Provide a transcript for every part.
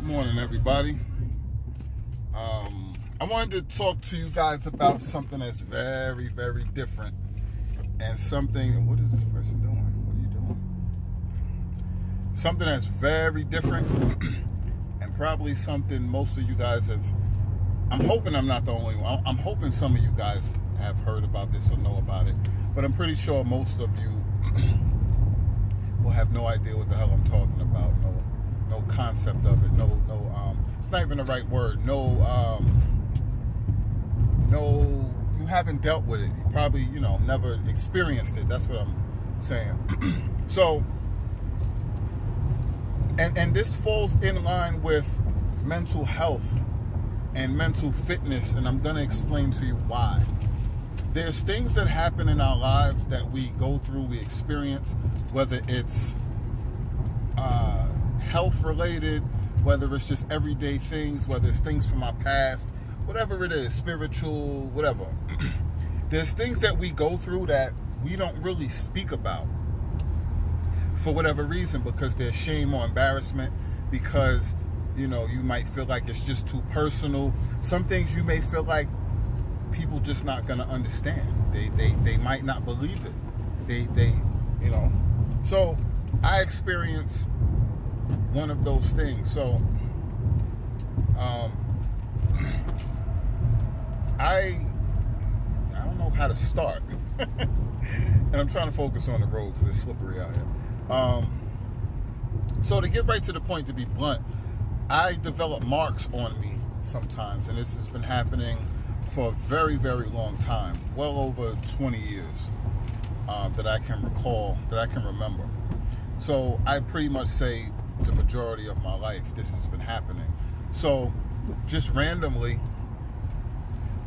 Morning, everybody. I wanted to talk to you guys about something that's very, very different, and something. What is this person doing? What are you doing? Something that's very different, and probably something most of you guys have. I'm hoping I'm not the only one. I'm hoping some of you guys have heard about this or know about it, but I'm pretty sure most of you will have no idea what the hell I'm talking about. No concept of it. It's not even the right word. You haven't dealt with it. You probably, never experienced it. That's what I'm saying. So, and this falls in line with mental health and mental fitness, and I'm going to explain to you why. There's things that happen in our lives that we go through, we experience, whether it's health related, whether it's just everyday things, whether it's things from our past, whatever it is, spiritual, whatever. There's things that we go through that we don't really speak about for whatever reason, because there's shame or embarrassment, because you might feel like it's just too personal. Some things you may feel like people just not gonna understand. They might not believe it. So I experienced one of those things. So I don't know how to start. And I'm trying to focus on the road because it's slippery out here. So to get right to the point, to be blunt, I develop marks on me sometimes, and this has been happening for a very, very long time, well over 20 years that I can recall, that I can remember. So I pretty much say the majority of my life this has been happening. So just randomly,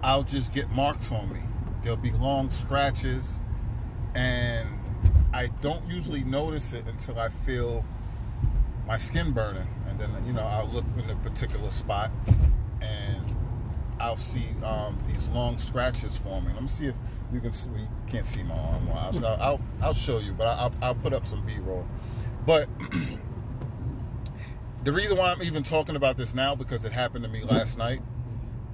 I'll just get marks on me. There'll be long scratches, and I don't usually notice it until I feel my skin burning, and then I'll look in a particular spot and I'll see these long scratches forming. Let me see if you can see. You can't see my arm. I'll show you, but I'll put up some B-roll. But the reason why I'm even talking about this now, because it happened to me last night,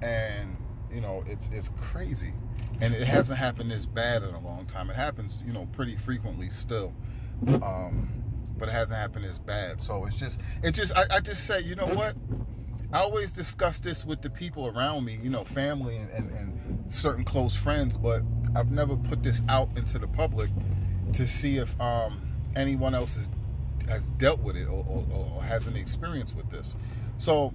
and it's crazy, and it hasn't happened this bad in a long time. It happens pretty frequently still, but it hasn't happened this bad. So I just say, you know what? I always discuss this with the people around me, family and certain close friends, but I've never put this out into the public to see if anyone else has dealt with it or has any experience with this. So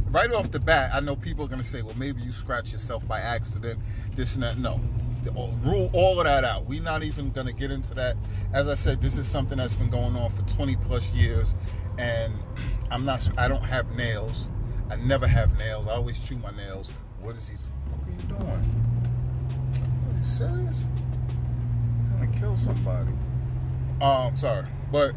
right off the bat, I know people are going to say, well, maybe you scratch yourself by accident, this and that. No. Rule all of that out. We're not even going to get into that. As I said, this is something that's been going on for 20 plus years, and I don't have nails. I never have nails. I always chew my nails. What is these? What are you doing? Are you serious? He's going to kill somebody. Sorry, but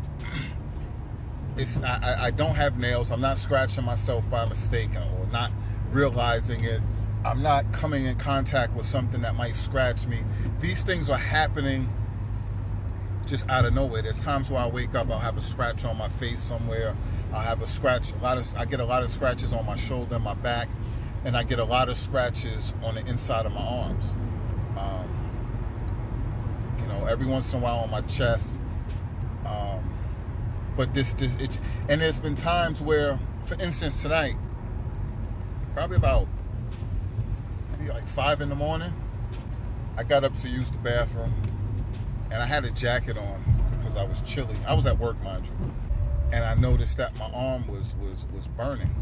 I don't have nails. I'm not scratching myself by mistake or not realizing it. I'm not coming in contact with something that might scratch me. These things are happening just out of nowhere. There's times where I wake up, I'll have a scratch on my face somewhere. I'll have a scratch. I get a lot of scratches on my shoulder and my back, and I get a lot of scratches on the inside of my arms. Every once in a while on my chest. But and there's been times where, for instance, tonight, probably about maybe like 5 in the morning, I got up to use the bathroom, and I had a jacket on because I was chilly. I was at work, mind you, and I noticed that my arm was burning.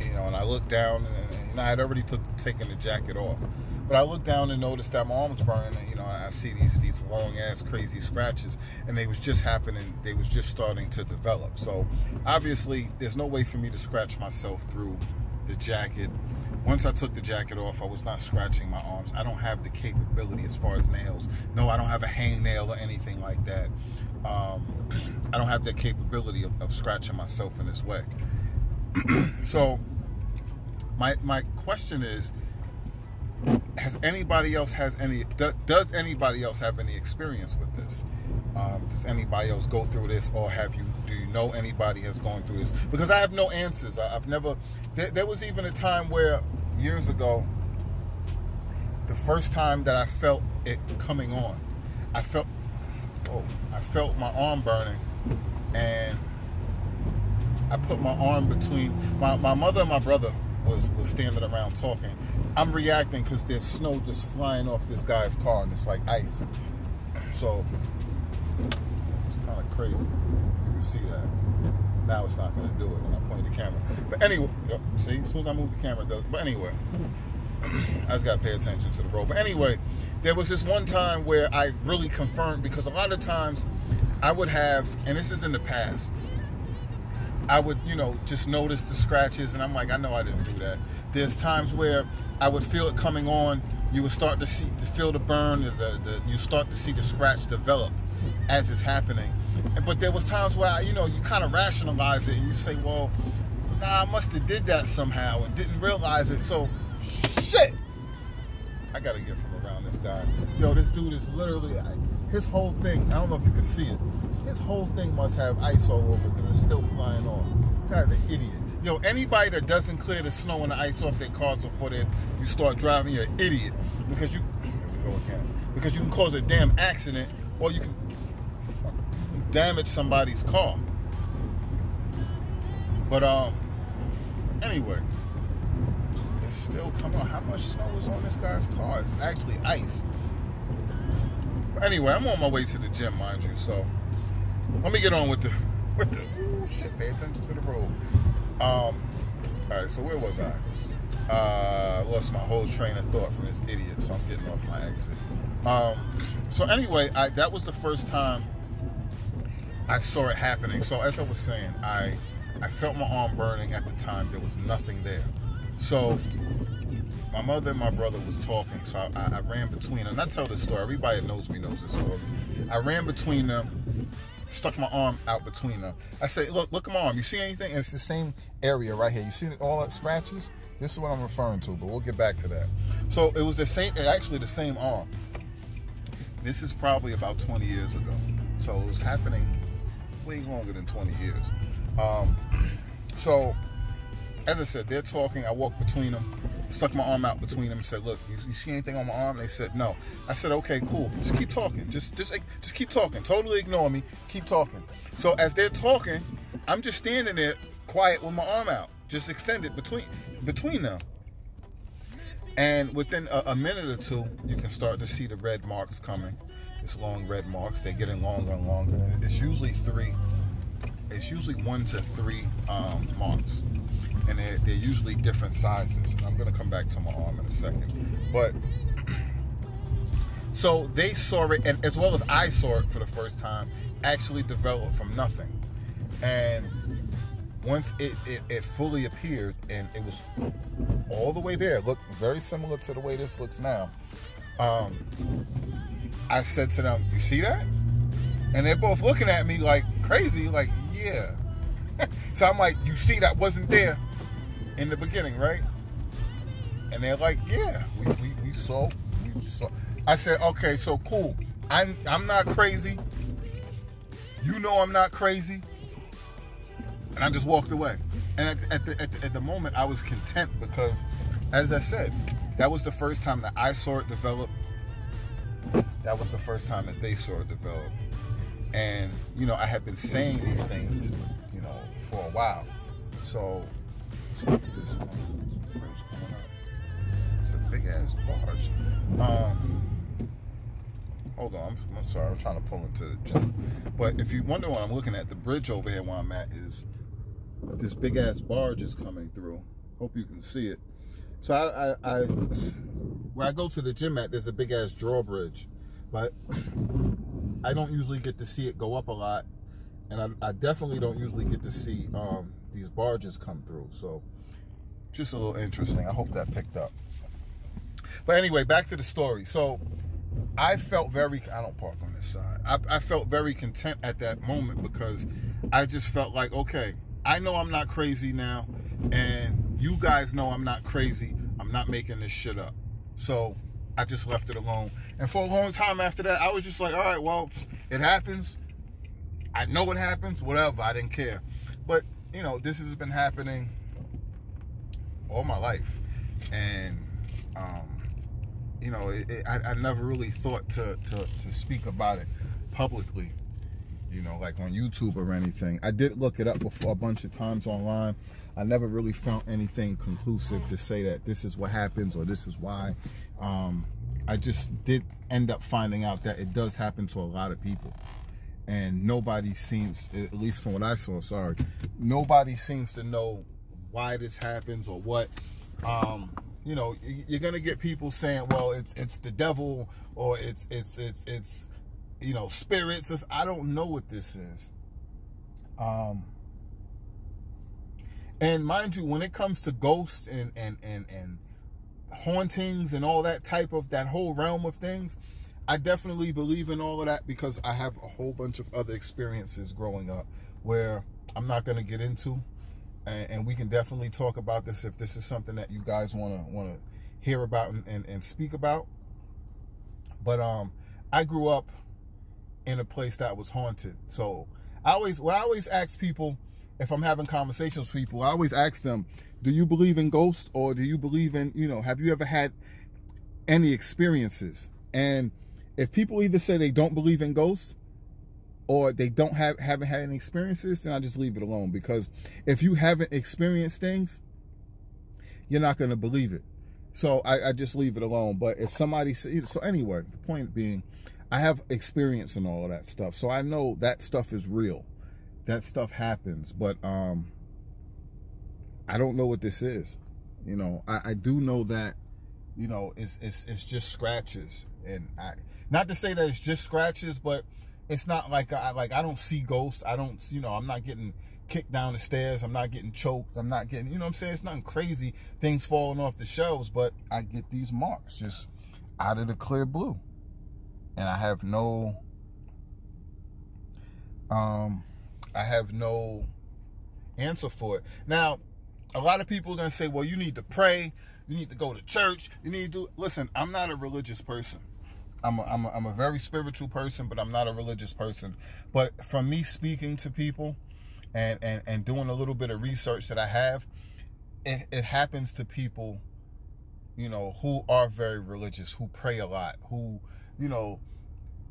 And I looked down, and I had already taken the jacket off. But I looked down and noticed that my arm was burning, and I see these long ass crazy scratches, and they was just happening. They was just starting to develop. So obviously, there's no way for me to scratch myself through the jacket. Once I took the jacket off, I was not scratching my arms. I don't have the capability as far as nails. No, I don't have a hangnail or anything like that. I don't have the capability of scratching myself in this way. So my question is, does anybody else have any experience with this? Does anybody else go through this, or do you know anybody has gone through this? Because I have no answers. I've never, there was even a time where, years ago, the first time that I felt it coming on, I felt my arm burning, and I put my arm between, my mother and my brother was standing around talking. I'm reacting because there's snow just flying off this guy's car, and it's like ice. So it's kind of crazy. You can see that. Now it's not going to do it when I point the camera. But anyway, see, as soon as I move the camera, it does. But anyway, I just got to pay attention to the road. But anyway, there was this one time where I really confirmed, because a lot of times I would have, and this is in the past, I would, just notice the scratches, and I'm like, I know I didn't do that. There's times where I would feel it coming on. You would start to feel the burn. You start to see the scratch develop as it's happening. But there was times where, you kind of rationalize it, and you say, well, nah, I must have did that somehow and didn't realize it. So, shit, I got to get from around this guy. Yo, this dude is literally, his whole thing, I don't know if you can see it, his whole thing must have ice all over because it's still flying off. This guy's an idiot. Yo, anybody that doesn't clear the snow and the ice off their cars before you start driving, you're an idiot. Because here we go again. Because you can cause a damn accident, or you can damage somebody's car. But anyway, it's still coming on. How much snow is on this guy's car? It's actually ice. But anyway, I'm on my way to the gym, mind you, so let me get on with the ooh, shit, pay attention to the road. All right, so where was I? Lost my whole train of thought from this idiot, so I'm getting off my exit. So anyway, that was the first time I saw it happening. So as I was saying, I felt my arm burning at the time. There was nothing there. So my mother and my brother was talking, so I ran between them. And I tell this story. Everybody that knows me knows this story. I ran between them, stuck my arm out between them. I said, look at my arm. You see anything? And it's the same area right here. You see all that scratches? This is what I'm referring to, but we'll get back to that. So it was actually the same arm. This is probably about 20 years ago. So it was happening way longer than 20 years. So as I said, they're talking. I walked between them, stuck my arm out between them, and said, look, you see anything on my arm? They said, no. I said, okay, cool. Just keep talking. Just keep talking. Totally ignore me. Keep talking. So as they're talking, I'm just standing there quiet with my arm out, just extended between them. And within a minute or two, you can start to see the red marks coming. It's long red marks. They're getting longer and longer. It's usually 3. It's usually 1 to 3 marks. And they're usually different sizes. I'm going to come back to my arm in a second. But, so they saw it, and as well as I saw it for the first time, actually develop from nothing. And once it fully appeared, and it was all the way there, it looked very similar to the way this looks now. I said to them, you see that? And they're both looking at me like crazy, like, yeah. So I'm like, you see that wasn't there in the beginning, right? And they're like, yeah, we saw. I said, okay, so cool. I'm not crazy. You know I'm not crazy. And I just walked away. And at the moment, I was content because, as I said, that was the first time that I saw it develop. That was the first time that they saw it develop. And, I had been saying these things, for a while. So look at this. Where's coming up? It's a big ass barge. Hold on, I'm sorry, I'm trying to pull into the gym. But if you wonder what I'm looking at, the bridge over here where I'm at is this big ass barge is coming through. Hope you can see it. So where I go to the gym at, there's a big ass drawbridge, but I don't usually get to see it go up a lot, and I definitely don't usually get to see these barges come through. So just a little interesting. I hope that picked up. But anyway, back to the story. So I felt I don't park on this side. I felt very content at that moment because I just felt like, okay, I know I'm not crazy now, and you guys know I'm not crazy. I'm not making this shit up. So I just left it alone. And for a long time after that, I was just like, all right, well, it happens. I know what happens, whatever, I didn't care. But, you know, this has been happening all my life. And, you know, I never really thought to speak about it publicly, you know, like on YouTube or anything. I did look it up before a bunch of times online. I never really found anything conclusive to say that this is what happens or this is why. I just did end up finding out that it does happen to a lot of people. And nobody seems, at least from what I saw, nobody seems to know why this happens or what. You know, you're gonna get people saying, well, it's the devil, or it's you know, spirits. I don't know what this is. And mind you, when it comes to ghosts and hauntings and all that that whole realm of things, I definitely believe in all of that, because I have a whole bunch of other experiences growing up where I'm not going to get into, and we can definitely talk about this if this is something that you guys want to hear about and speak about. But I grew up in a place that was haunted. So I always ask people, if I'm having conversations with people, I always ask them, do you believe in ghosts, or do you believe in, you know, have you ever had any experiences? And if people either say they don't believe in ghosts or they haven't had any experiences, then I just leave it alone. Because if you haven't experienced things, you're not going to believe it. So I just leave it alone. But if somebody says, so anyway, the point being, I have experience in all of that stuff. So I know that stuff is real. That stuff happens. But I don't know what this is. You know, I do know that, you know, it's just scratches. And not to say that it's just scratches, but it's not like I don't see ghosts. I don't, you know, I'm not getting kicked down the stairs. I'm not getting choked. I'm not getting, you know what I'm saying? It's nothing crazy, things falling off the shelves, but I get these marks just out of the clear blue. And I have no answer for it. Now, a lot of people are going to say, well, you need to pray. You need to go to church. You need to listen, I'm not a religious person. I'm a very spiritual person, but I'm not a religious person. But from me speaking to people and doing a little bit of research that I have, it happens to people, you know, who are very religious, who pray a lot, who, you know.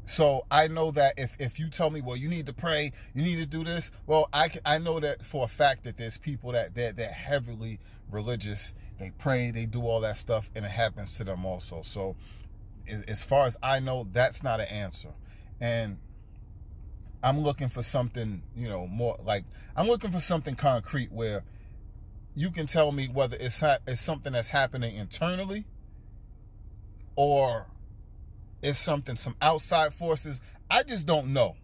So I know that if you tell me, well, you need to pray, you need to do this, well, I know that for a fact that there's people that they're heavily religious. They pray, they do all that stuff, and it happens to them also. So as far as I know, that's not an answer. And I'm looking for something, you know, more like, I'm looking for something concrete where you can tell me whether it's something that's happening internally, or it's something, some outside forces. I just don't know.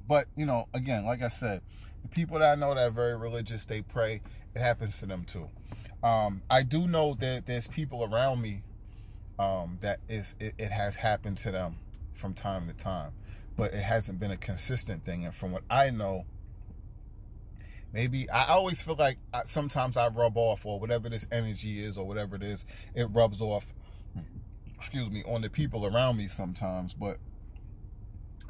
But, you know, again, like I said, the people that I know that are very religious, they pray, it happens to them too. I do know that there's people around me that it has happened to them from time to time, but it hasn't been a consistent thing. And from what I know, maybe I always feel like sometimes I rub off, or whatever this energy is, or whatever it is, it rubs off, excuse me, on the people around me sometimes. But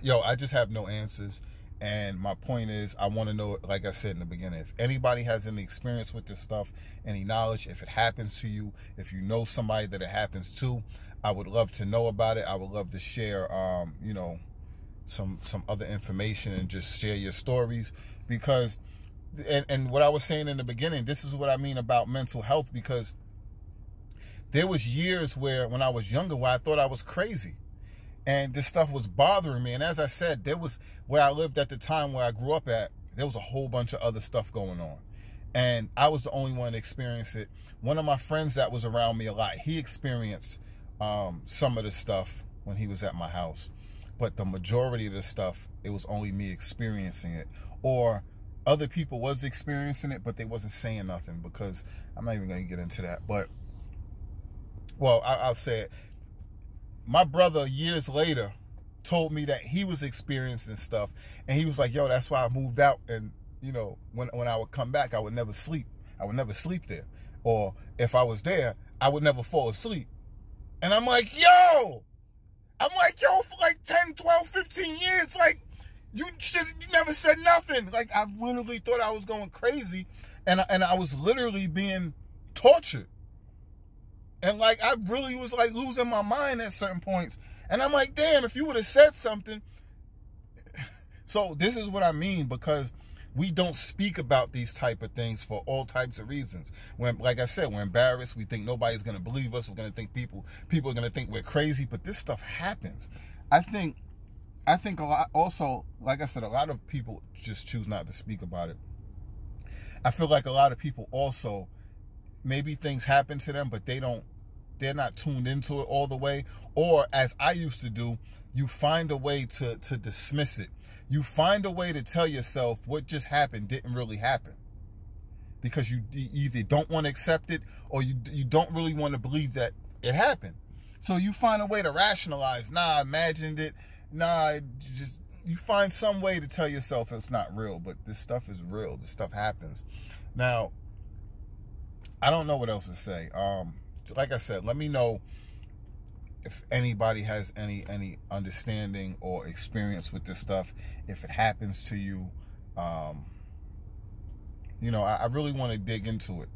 yo, I just have no answers. And my point is, I want to know, like I said in the beginning, if anybody has any experience with this stuff, any knowledge, if it happens to you, if you know somebody that it happens to, I would love to know about it. I would love to share, you know, some other information, and just share your stories. Because, and what I was saying in the beginning, this is what I mean about mental health, because there was years where, when I was younger, where I thought I was crazy. And this stuff was bothering me. And as I said, there was, where I lived at the time, where I grew up at, there was a whole bunch of other stuff going on. And I was the only one to experience it. One of my friends that was around me a lot, he experienced some of the stuff when he was at my house. But the majority of the stuff, it was only me experiencing it. Or other people was experiencing it, but they wasn't saying nothing, because I'm not even going to get into that. But, well, I'll say it. My brother, years later, told me that he was experiencing stuff, and he was like, yo, that's why I moved out. And, you know, when I would come back, I would never sleep. I would never sleep there. Or if I was there, I would never fall asleep. And I'm like, yo, for like 10, 12, 15 years, like, you never said nothing. Like, I literally thought I was going crazy, and I was literally being tortured. And, like, I really was, like, losing my mind at certain points. And I'm like, damn, if you would have said something. So this is what I mean, because we don't speak about these type of things for all types of reasons. When, like I said, we're embarrassed. We think nobody's going to believe us. We're going to think people are going to think we're crazy. But this stuff happens. I think a lot, also, like I said, a lot of people just choose not to speak about it. I feel like a lot of people also, maybe things happen to them, but they're not tuned into it all the way. Or, as I used to do, you find a way to dismiss it. You find a way to tell yourself what just happened didn't really happen. Because you either don't want to accept it, or you don't really want to believe that it happened. So you find a way to rationalize, nah, I imagined it. Nah, you find some way to tell yourself it's not real, but this stuff is real. This stuff happens. Now, I don't know what else to say. Like I said, let me know if anybody has any understanding or experience with this stuff. If it happens to you, you know, I really want to dig into it.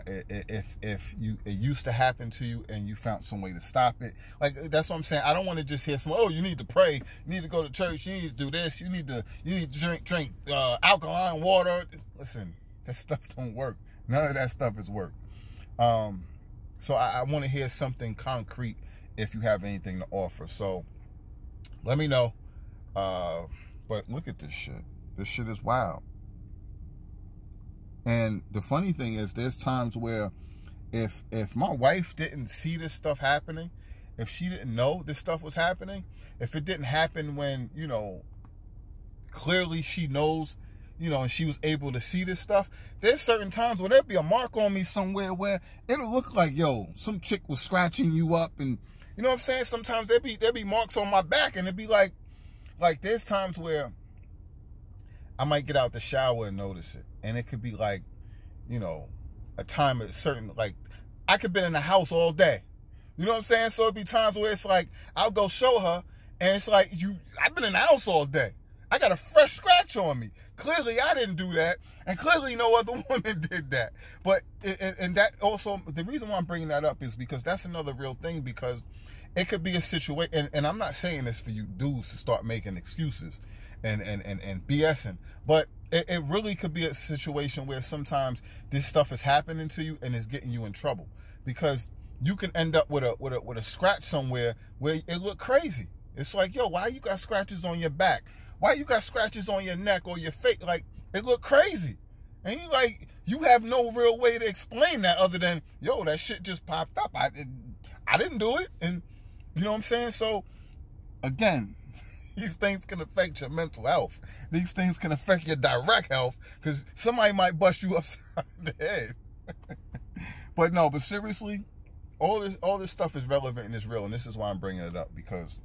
If it used to happen to you and you found some way to stop it, like, that's what I'm saying. I don't want to just hear some, oh, you need to pray, you need to go to church, you need to do this, you need to drink alkaline water. Listen, that stuff don't work. None of that stuff has worked. So I want to hear something concrete if you have anything to offer. So let me know. But look at this shit. This shit is wild. And the funny thing is, there's times where if my wife didn't see this stuff happening, if she didn't know this stuff was happening, if it didn't happen when, you know, clearly she knows, you know, and she was able to see this stuff, there's certain times where there'll be a mark on me somewhere where it'll look like, yo, some chick was scratching you up, and you know what I'm saying? Sometimes there'll be marks on my back, and it'd be like there's times where I might get out the shower and notice it. And it could be like, you know, a time at certain, like, I could been in the house all day. You know what I'm saying? So it'd be times where it's like, I'll go show her, and it's like, I've been in the house all day. I got a fresh scratch on me. Clearly, I didn't do that. And clearly, no other woman did that. But, and that also, the reason why I'm bringing that up is because that's another real thing, because it could be a situation, and I'm not saying this for you dudes to start making excuses and BSing, but it really could be a situation where sometimes this stuff is happening to you and it's getting you in trouble, because you can end up with a scratch somewhere where it look crazy. It's like, yo, why you got scratches on your back? Why you got scratches on your neck or your face? Like, it look crazy. And you have no real way to explain that other than, yo, that shit just popped up. I didn't do it. And you know what I'm saying? So, again, these things can affect your mental health. These things can affect your direct health, because somebody might bust you upside the head. But seriously, all this stuff is relevant and is real, and this is why I'm bringing it up, because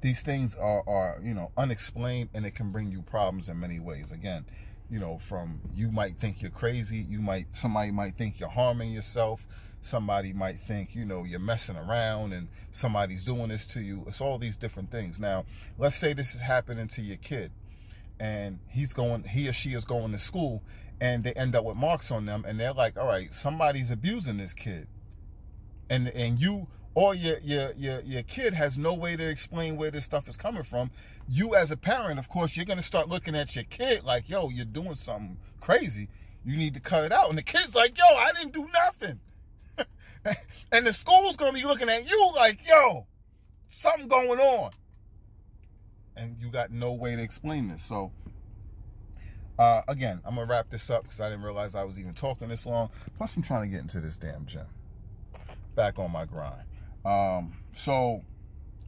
these things are you know, unexplained, and it can bring you problems in many ways. Again, you know, from, you might think you're crazy, somebody might think you're harming yourself. Somebody might think, you know, you're messing around and somebody's doing this to you. It's all these different things. Now, let's say this is happening to your kid, and he or she is going to school, and they end up with marks on them, and they're like, all right, somebody's abusing this kid. And you or your kid has no way to explain where this stuff is coming from. You as a parent, of course, you're going to start looking at your kid like, yo, you're doing something crazy. You need to cut it out. And the kid's like, yo, I didn't do nothing. And the school's going to be looking at you like, yo, something going on. And you got no way to explain this. So, again, I'm going to wrap this up because I didn't realize I was even talking this long. Plus, I'm trying to get into this damn gym. Back on my grind. So,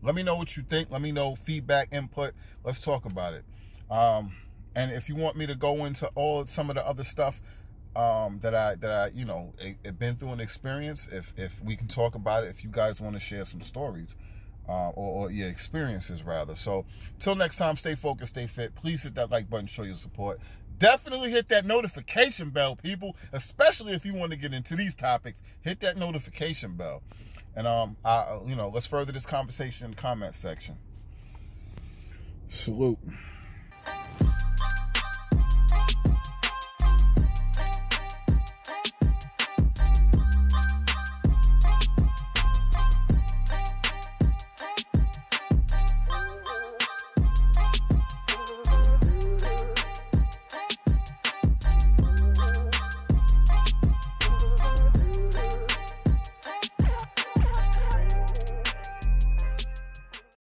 let me know what you think. Let me know feedback, input. Let's talk about it. And if you want me to go into some of the other stuff that I you know, have been through an experience, if we can talk about it, if you guys want to share some stories or your experiences rather. So till next time, stay focused, stay fit. Please hit that like button, show your support. Definitely hit that notification bell, people, especially if you want to get into these topics. Hit that notification bell. And you know, let's further this conversation in the comment section. Salute.